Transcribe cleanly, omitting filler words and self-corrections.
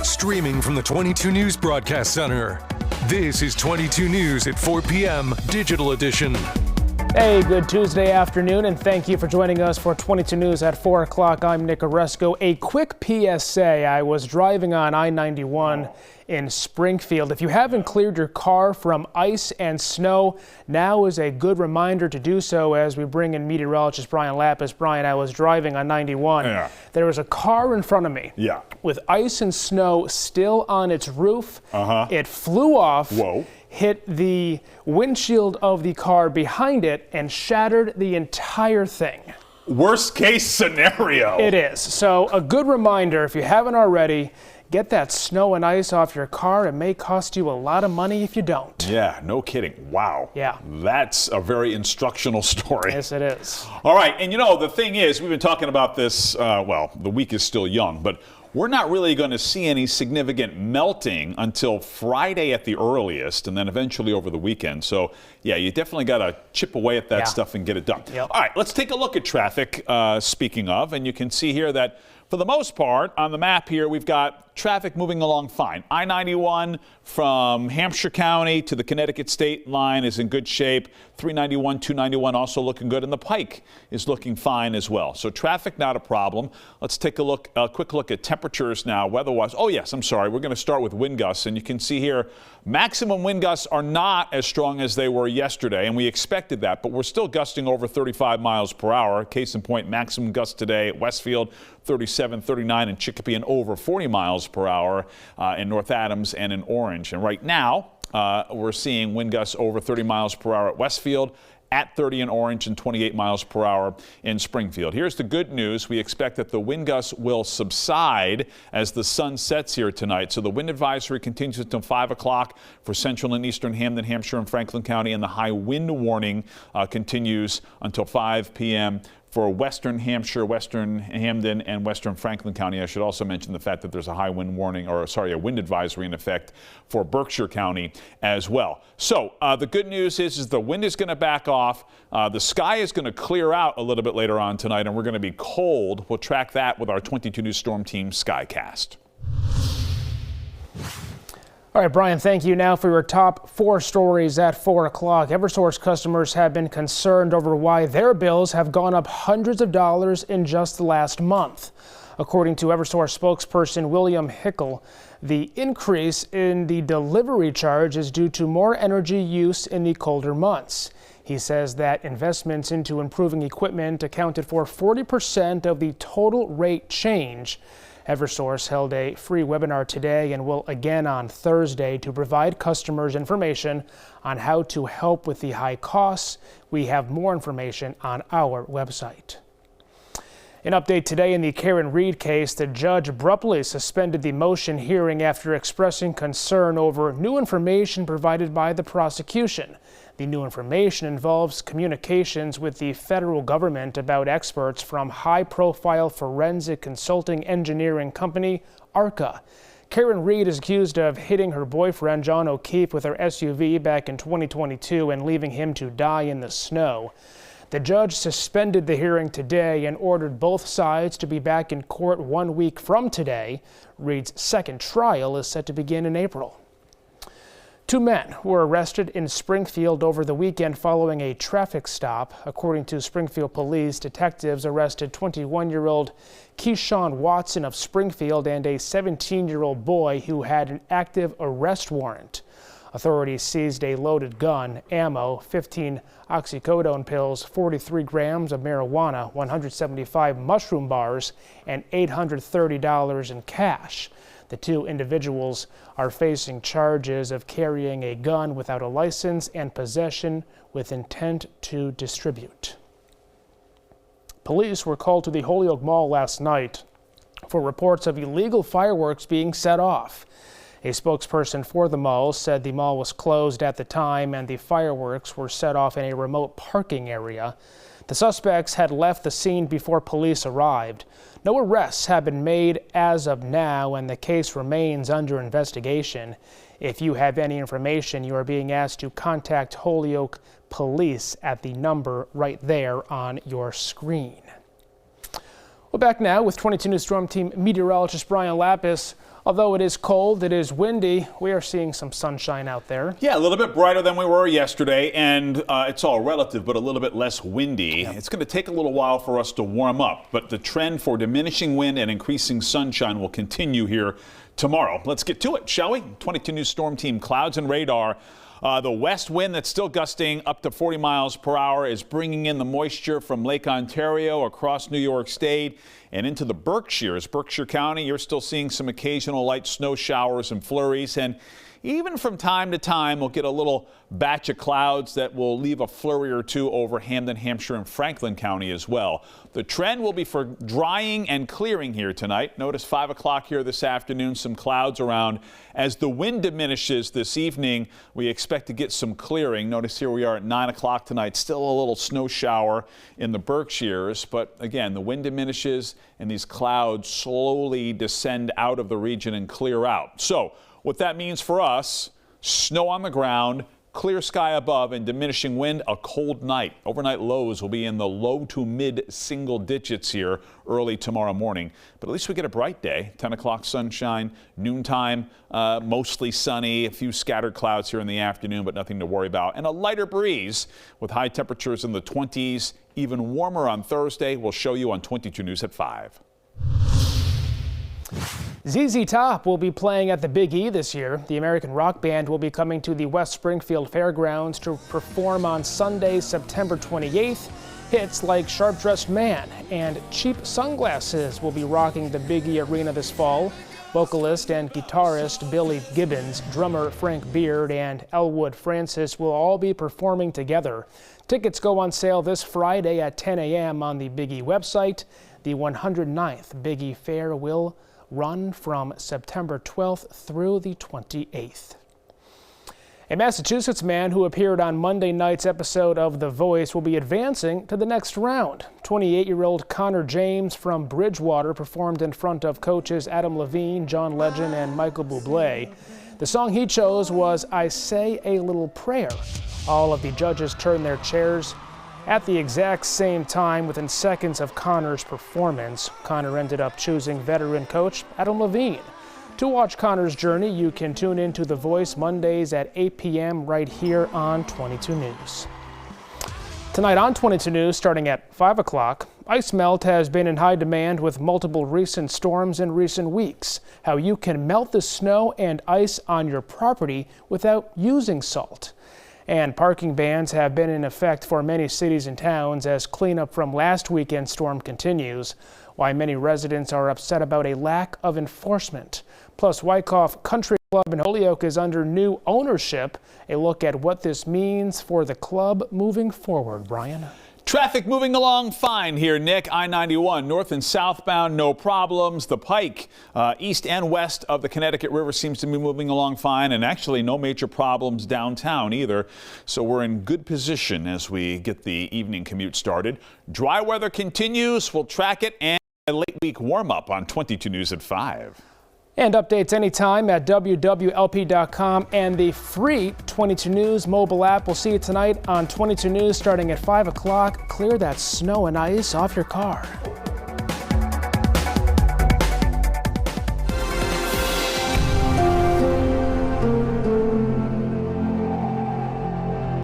Streaming from the 22 News Broadcast Center. This is 22 News at 4 p.m. Digital Edition. Hey, good Tuesday afternoon, and thank you for joining us for 22 News at 4 o'clock. I'm Nick Oresco. A quick PSA. I was driving on I-91 in Springfield. If you haven't cleared your car from ice and snow, now is a good reminder to do so as we bring in meteorologist Brian Lapis. Brian, I was driving on 91. There was a car in front of me with ice and snow still on its roof. It flew off. Hit the windshield of the car behind it and shattered the entire thing. Worst case scenario. It is. So a good reminder, if you haven't already, get that snow and ice off your car. It may cost you a lot of money if you don't. Yeah, no kidding. Wow. Yeah. That's a very instructional story. Yes, it is. All right. And you know, the thing is, we've been talking about this, well, the week is still young, but we're not really going to see any significant melting until Friday at the earliest, and then eventually over the weekend. So, yeah, you definitely got to chip away at that stuff and get it done. All right, let's take a look at traffic, speaking of, and you can see here that for the most part, on the map here, we've got traffic moving along fine. I-91 from Hampshire County to the Connecticut state line is in good shape. 391, 291 also looking good, and the Pike is looking fine as well. So traffic not a problem. Let's take a quick look at temperatures now, weather-wise. Oh yes, I'm sorry. We're going to start with wind gusts, and you can see here maximum wind gusts are not as strong as they were yesterday, and we expected that, but we're still gusting over 35 miles per hour. Case in point, maximum gusts today at Westfield, 37, 39 in Chicopee, and over 40 miles per hour in North Adams and in Orange. And right now, we're seeing wind gusts over 30 miles per hour at Westfield, at 30 in Orange, and 28 miles per hour in Springfield. Here's the good news. We expect that the wind gusts will subside as the sun sets here tonight. So the wind advisory continues until 5 o'clock for central and eastern Hamden, Hampshire, and Franklin County, and the high wind warning continues until 5 p.m. for western Hampshire, western Hamden, and western Franklin County. I should also mention the fact that there's a high wind warning, or sorry, a wind advisory in effect for Berkshire County as well. So the good news is the wind is going to back off. The sky is going to clear out a little bit later on tonight, and we're going to be cold. We'll track that with our 22 News Storm Team Skycast. All right, Brian, thank you. Now for your top 4 stories at 4 o'clock. Eversource customers have been concerned over why their bills have gone up hundreds of dollars in just the last month. According to Eversource spokesperson William Hickel, the increase in the delivery charge is due to more energy use in the colder months. He says that investments into improving equipment accounted for 40% of the total rate change. Eversource held a free webinar today and will again on Thursday to provide customers information on how to help with the high costs. We have more information on our website. An update today in the Karen Reed case. The judge abruptly suspended the motion hearing after expressing concern over new information provided by the prosecution. The new information involves communications with the federal government about experts from high-profile forensic consulting engineering company ARCA. Karen Reed is accused of hitting her boyfriend John O'Keefe with her SUV back in 2022 and leaving him to die in the snow. The judge suspended the hearing today and ordered both sides to be back in court 1 week from today. Reed's second trial is set to begin in April. 2 men were arrested in Springfield over the weekend following a traffic stop. According to Springfield police, detectives arrested 21-year-old Keyshawn Watson of Springfield and a 17-year-old boy who had an active arrest warrant. Authorities seized a loaded gun, ammo, 15 oxycodone pills, 43 grams of marijuana, 175 mushroom bars, and $830 in cash. The 2 individuals are facing charges of carrying a gun without a license and possession with intent to distribute. Police were called to the Holyoke Mall last night for reports of illegal fireworks being set off. A spokesperson for the mall said the mall was closed at the time and the fireworks were set off in a remote parking area. The suspects had left the scene before police arrived. No arrests have been made as of now, and the case remains under investigation. If you have any information, you are being asked to contact Holyoke Police at the number right there on your screen. We're back now with 22 News Storm Team meteorologist Brian Lapis. Although it is cold, it is windy, we are seeing some sunshine out there. Yeah, a little bit brighter than we were yesterday, and it's all relative, but a little bit less windy. It's going to take a little while for us to warm up, but the trend for diminishing wind and increasing sunshine will continue here tomorrow. Let's get to it, shall we? 22 News Storm Team clouds and radar. The west wind that's still gusting up to 40 miles per hour is bringing in the moisture from Lake Ontario across New York State and into the Berkshires. Berkshire County, you're still seeing some occasional light snow showers and flurries, and even from time to time, we'll get a little batch of clouds that will leave a flurry or two over Hamden, Hampshire, and Franklin County as well. The trend will be for drying and clearing here tonight. Notice 5 o'clock here this afternoon, some clouds around. As the wind diminishes this evening, we expect to get some clearing. Notice here we are at 9 o'clock tonight, still a little snow shower in the Berkshires. But again, the wind diminishes and these clouds slowly descend out of the region and clear out. So what that means for us, snow on the ground, clear sky above, and diminishing wind, a cold night. Overnight lows will be in the low to mid single digits here early tomorrow morning. But at least we get a bright day. 10 o'clock sunshine, noontime, mostly sunny, a few scattered clouds here in the afternoon, but nothing to worry about. And a lighter breeze with high temperatures in the 20s, even warmer on Thursday. We'll show you on 22 News at 5. ZZ Top will be playing at the Big E this year. The American rock band will be coming to the West Springfield Fairgrounds to perform on Sunday, September 28th. Hits like Sharp Dressed Man and Cheap Sunglasses will be rocking the Big E Arena this fall. Vocalist and guitarist Billy Gibbons, drummer Frank Beard, and Elwood Francis will all be performing together. Tickets go on sale this Friday at 10 a.m. on the Big E website. The 109th Big E Fair will run from September 12th through the 28th. A Massachusetts man who appeared on Monday night's episode of The Voice will be advancing to the next round. 28-year-old Connor James from Bridgewater performed in front of coaches Adam Levine, John Legend, and Michael Bublé. The song he chose was I Say a Little Prayer. All of the judges turned their chairs at the exact same time within seconds of Connor's performance. Connor ended up choosing veteran coach Adam Levine. To watch Connor's journey, you can tune into The Voice Mondays at 8 p.m. right here on 22 News. Tonight on 22 News, starting at 5 o'clock, ice melt has been in high demand with multiple recent storms in recent weeks. How you can melt the snow and ice on your property without using salt. And parking bans have been in effect for many cities and towns as cleanup from last weekend's storm continues. Why many residents are upset about a lack of enforcement. Plus, Wyckoff Country Club in Holyoke is under new ownership. A look at what this means for the club moving forward. Brian? Traffic moving along fine here, Nick. I-91 north and southbound, no problems. The Pike east and west of the Connecticut River seems to be moving along fine, and actually no major problems downtown either. So we're in good position as we get the evening commute started. Dry weather continues. We'll track it and a late week warm up on 22 News at 5. And updates anytime at wwlp.com and the free 22 News mobile app. We'll see you tonight on 22 News starting at 5 o'clock. Clear that snow and ice off your car.